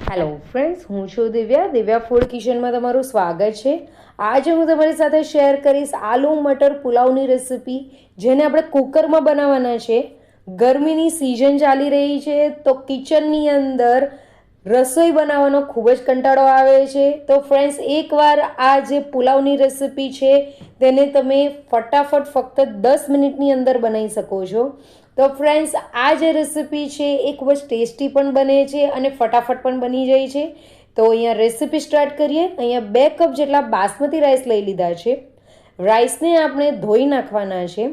Hello friends, હું છું Divya food કિચનમાં તમારું સ્વાગત છે। આજે હું તમારી સાથે શેર કરીશ આલુ મટર પુલાવની રેસિપી, જેને આપણે કુકરમાં બનાવવાના છે। ગરમીની સિઝન ચાલી રહી છે તો કિચનની અંદર રસોઈ બનાવવાનો ખૂબ જ કંટાળો આવે છે। તો ફ્રેન્ડ્સ, એકવાર આ જે પુલાવની રેસિપી છે તેને તમે ફટાફટ ફક્ત 10 મિનિટની અંદર બનાવી શકો છો। તો ફ્રેન્ડ્સ, આ જે રેસિપી છે એ ખૂબ જ ટેસ્ટી પણ બને છે અને ફટાફટ પણ બની જાય છે। તો અહીંયા રેસિપી સ્ટાર્ટ કરીએ। અહીંયા 2 કપ જેટલા બાસમતી રાઈસ લઈ લીધા છે। રાઈસને આપણે ધોઈ નાખવાના છે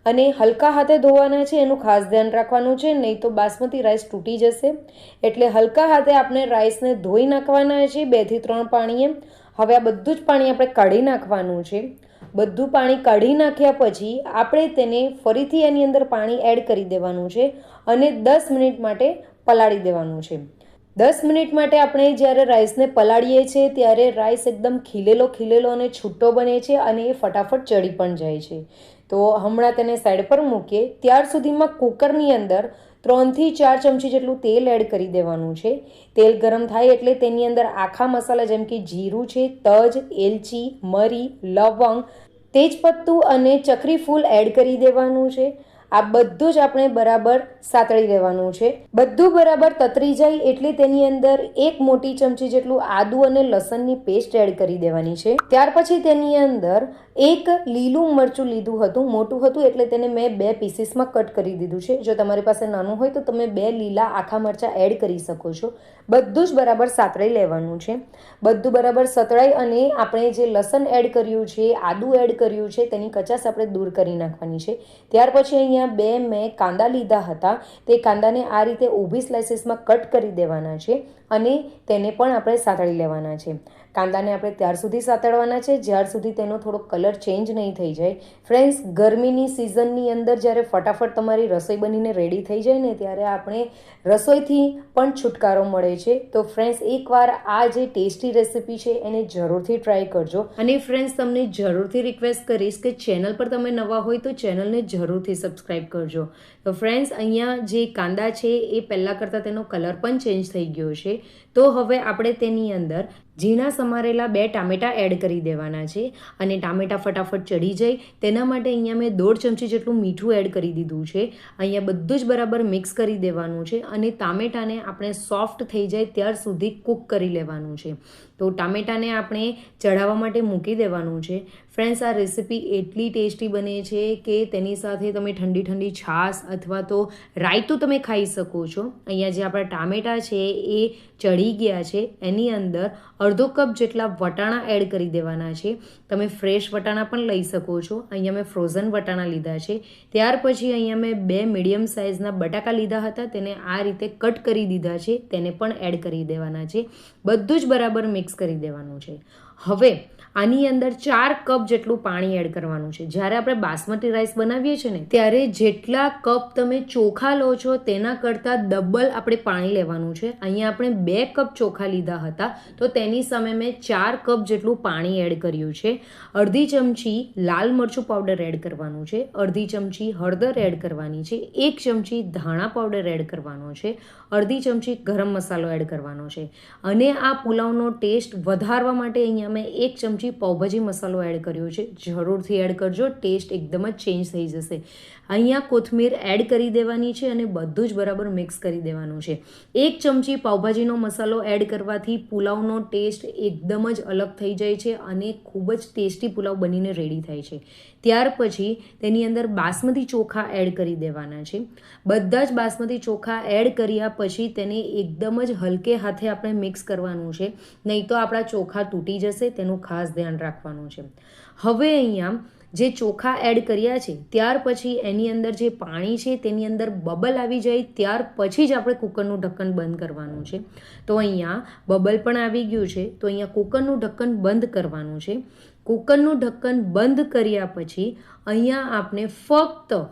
અને હલકા હાથે ધોવાના છે, એનું ખાસ ધ્યાન રાખવાનું છે, નહીં તો બાસમતી રાઈસ તૂટી જશે। એટલે હલકા હાથે આપણે રાઈસને ધોઈ નાખવાના છે 2 થી 3 પાણીએ। હવે આ બધું જ પાણી આપણે કાઢી નાખવાનું છે। બધું પાણી કાઢી નાખ્યા પછી આપણે તેને ફરીથી એની અંદર પાણી એડ કરી દેવાનું છે અને 10 મિનિટ માટે પલાળી દેવાનું છે। 10 મિનિટ માટે આપણે જ્યારે રાઈસને પલાળીએ છીએ ત્યારે રાઈસ એકદમ ખીલેલો અને છૂટો બને છે અને એ ફટાફટ ચડી પણ જાય છે। તો હમણાં તેને સાઈડ પર મૂકીએ। ત્યાર સુધીમાં કુકરની અંદર 3 થી 4 ચમચી જેટલું તેલ એડ કરી દેવાનું છે। તેલ ગરમ થાય એટલે તેની અંદર આખા મસાલા જેમ કે જીરું છે, તજ, એલચી, મરી, લવંગ, તેજપત્તું અને ચક્રી ફૂલ એડ કરી દેવાનું છે। આ બધું જ આપણે બરાબર સાતળી લેવાનું છે। બધું બરાબર તતરી જાય એટલે તેની અંદર 1 મોટી ચમચી જેટલું આદુ અને લસણની પેસ્ટ એડ કરી દેવાની છે। ત્યાર પછી તેની અંદર 1 લીલું મરચું લીધું હતું, મોટું હતું એટલે તેને મેં 2 પીસીસમાં કટ કરી દીધું છે। જો તમારી પાસે નાનું હોય તો તમે 2 લીલા આખા મરચાં એડ કરી શકો છો। બધું જ બરાબર સાતળી લેવાનું છે। બધું બરાબર સતળાઈ અને આપણે જે લસણ એડ કર્યું છે, આદુ એડ કર્યું છે, તેની કચાશ આપણે દૂર કરી નાખવાની છે। ત્યાર પછી અહીંયા 2 મેં કાંદા લીધા હતા, તે કાંદાને આ રીતે ઊભી સ્લાઇસીસમાં કટ કરી દેવાના છે અને તેને પણ આપણે સાતળી લેવાના છે। કાંદાને આપણે ત્યાર સુધી સાતળવાના છે જ્યાર સુધી તેનો થોડો કલર ચેન્જ નહીં થઈ જાય। ફ્રેન્ડ્સ, ગરમીની સિઝનની અંદર જ્યારે ફટાફટ તમારી રસોઈ બનીને રેડી થઈ જાય ને, ત્યારે આપણે રસોઈથી પણ છુટકારો મળે છે। તો ફ્રેન્ડ્સ, એકવાર આ જે ટેસ્ટી રેસિપી છે એને જરૂરથી ટ્રાય કરજો। અને ફ્રેન્ડ્સ, તમને જરૂરથી રિક્વેસ્ટ કરીશ કે ચેનલ પર તમે નવા હોય તો ચેનલને જરૂરથી સબસ્ક્રાઈબ કરજો। તો ફ્રેન્ડ્સ, અહીંયા જે કાંદા છે એ પહેલાં કરતાં તેનો કલર પણ ચેન્જ થઈ ગયો છે। તો હવે આપણે તેની અંદર ઝીણા સમારેલા 2 ટામેટાં એડ કરી દેવાના છે અને ટામેટાં ફટાફટ ચડી જાય તેના માટે અહીંયા મેં 1.5 ચમચી જેટલું મીઠું એડ કરી દીધું છે। અહીંયા બધું જ બરાબર મિક્સ કરી દેવાનું છે અને ટામેટાને આપણે સોફ્ટ થઈ જાય ત્યાર સુધી કૂક કરી લેવાનું છે। તો ટામેટાને આપણે ચઢાવવા માટે મૂકી દેવાનું છે। ફ્રેન્ડ્સ, આ રેસિપી એટલી ટેસ્ટી બને છે કે તેની સાથે તમે ઠંડી છાશ અથવા તો રાયતું તમે ખાઈ શકો છો। અહીંયા જે આપણા ટામેટાં છે એ ચડી ગયા છે, એની અંદર અડધો કપ જેટલા વટાણા એડ કરી દેવાના છે। તમે ફ્રેશ વટાણા પણ લઈ શકો છો। અહીંયા મેં ફ્રોઝન વટાણા લીધા છે। ત્યાર પછી અહીંયા મેં 2 મીડિયમ સાઇઝના બટાકા લીધા હતા, તેને આ રીતે કટ કરી દીધા છે, તેને પણ એડ કરી દેવાના છે। બધું જ બરાબર મિક્સ કરી દેવાનું છે। હવે આની અંદર 4 કપ જેટલું પાણી એડ કરવાનું છે। જ્યારે આપણે બાસમતી રાઈસ બનાવીએ છીએ ને, ત્યારે જેટલા કપ તમે ચોખા લો છો તેના કરતાં ડબલ આપણે પાણી લેવાનું છે। અહીંયા આપણે 2 કપ ચોખા લીધા હતા તો તેની સામે મેં 4 કપ જેટલું પાણી એડ કર્યું છે। અડધી ચમચી લાલ મરચું પાવડર એડ કરવાનું છે, અડધી ચમચી હળદર એડ કરવાની છે, 1 ચમચી ધાણા પાવડર એડ કરવાનો છે, અડધી ચમચી ગરમ મસાલો એડ કરવાનો છે અને આ પુલાવનો ટેસ્ટ વધારવા માટે અહીંયા મેં 1 ચમચી પાવભાજી મસાલો એડ કર્યો છે। જરૂરથી એડ કરજો, ટેસ્ટ એકદમ જ ચેન્જ થઈ જશે। અહીંયા કોથમીર એડ કરી દેવાની છે અને બધું જ બરાબર મિક્સ કરી દેવાનું છે। 1 ચમચી પાવભાજીનો મસાલો એડ કરવાથી પુલાવનો ટેસ્ટ એકદમ જ અલગ થઈ જાય છે અને ખૂબ જ ટેસ્ટી પુલાવ બનીને રેડી થાય છે। ત્યાર પછી તેની અંદર બાસમતી ચોખા એડ કરી દેવાના છે। બધા જ બાસમતી ચોખા એડ કર્યા પછી તેને એકદમ જ હલકે હાથે આપણે મિક્સ કરવાનું છે, નહીં તો આપણા ચોખા તૂટી જશે, તેનું ખાસ ધ્યાન રાખવાનું છે। હવે અહીંયા જે ચોખા એડ કર્યા છે ત્યાર પછી એની અંદર જે પાણી છે તેની અંદર બબલ આવી જાય ત્યાર પછી જ આપણે કુકરનું ઢક્કન બંધ કરવાનું છે। તો અહીંયા બબલ પણ આવી ગયું છે, તો અહીંયા કુકરનું ઢક્કન બંધ કરવાનું છે। કુકરનું ઢક્કન બંધ કર્યા પછી અહીંયા આપણે ફક્ત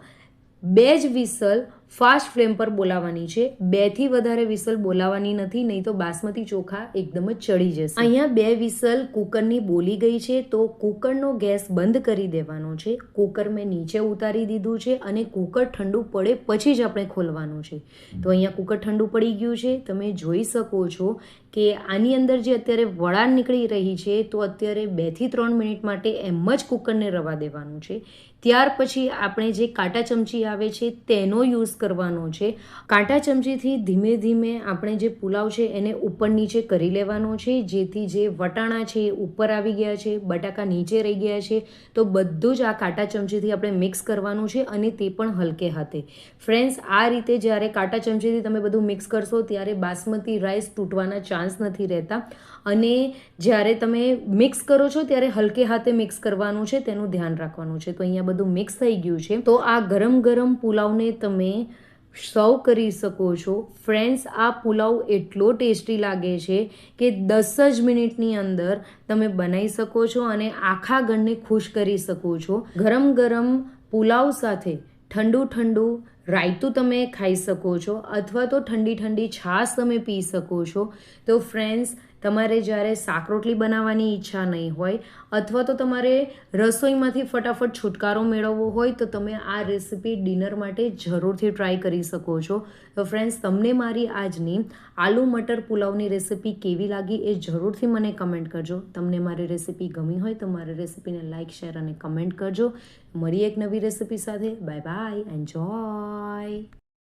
2 જ વિસલ ફાસ્ટ ફ્લેમ પર બોલાવવાની છે. 2 થી વધારે વિસલ બોલાવવાની નથી, નહીં તો બાસમતી ચોખા એકદમ જ ચડી જશે. અહીંયા 2 વિસલ કુકરની બોલી ગઈ છે, તો કુકરનો ગેસ બંધ કરી દેવાનો છે. કુકર મેં નીચે ઉતારી દીધું છે અને કુકર ઠંડુ પડે પછી જ આપણે ખોલવાનું છે. તો અહીંયા કુકર ઠંડુ પડી ગયું છે. તમે જોઈ શકો છો કે આની અંદર જે અત્યારે વરાળ નીકળી રહી છે, તો અત્યારે 2 થી 3 મિનિટ માટે એમ જ કુકરને રવા દેવાનું છે. ત્યાર પછી આપણે જે કાંટા ચમચી આવે છે તેનો યુઝ કરવાનો છે. કાંટા ચમચીથી ધીમે ધીમે આપણે જે પુલાવ છે એને ઉપર નીચે કરી લેવાનો છે, જેથી જે વટાણા છે એ ઉપર આવી ગયા છે, બટાકા નીચે રહી ગયા છે, તો બધું જ આ કાંટા ચમચીથી આપણે મિક્સ કરવાનું છે અને તે પણ હલકે હાથે. ફ્રેન્ડ્સ, આ રીતે જ્યારે કાંટા ચમચીથી તમે બધું મિક્સ કરશો ત્યારે બાસમતી રાઈસ તૂટવાના ચાન્સ નથી રહેતા. અને જ્યારે તમે મિક્સ કરો છો ત્યારે હલકે હાથે મિક્સ કરવાનું છે, તેનું ધ્યાન રાખવાનું છે. તો અહીંયા બધું મિક્સ થઈ ગયું છે. તો આ ગરમ ગરમ પુલાવને તમે સર્વ કરી શકો છો. ફ્રેન્ડ્સ, આ પુલાવ એટલો ટેસ્ટી લાગે છે કે 10 જ મિનિટની અંદર તમે બનાવી શકો છો અને આખા ઘરને ખુશ કરી શકો છો. ગરમ ગરમ પુલાવ સાથે ઠંડુ ઠંડુ રાયતું તમે ખાઈ શકો છો, અથવા તો ઠંડી ઠંડી છાશ તમે પી શકો છો. તો ફ્રેન્ડ્સ, તમારે જ્યારે શાક રોટલી બનાવવાની ઈચ્છા નહીં હોય અથવા તો તમારે રસોઈમાંથી ફટાફટ છુટકારો મેળવવો હોય, તો તમે આ રેસીપી ડિનર માટે જરૂરથી ટ્રાય કરી શકો છો. તો ફ્રેન્ડ્સ, તમને મારી આજની આલુ મટર પુલાવની રેસીપી કેવી લાગી એ જરૂરથી મને કમેન્ટ કરજો. તમને મારી રેસીપી ગમી હોય તો મારી રેસીપીને લાઇક, શેર અને કમેન્ટ કરજો. મળીએ એક નવી રેસીપી સાથે. Bye bye, enjoy.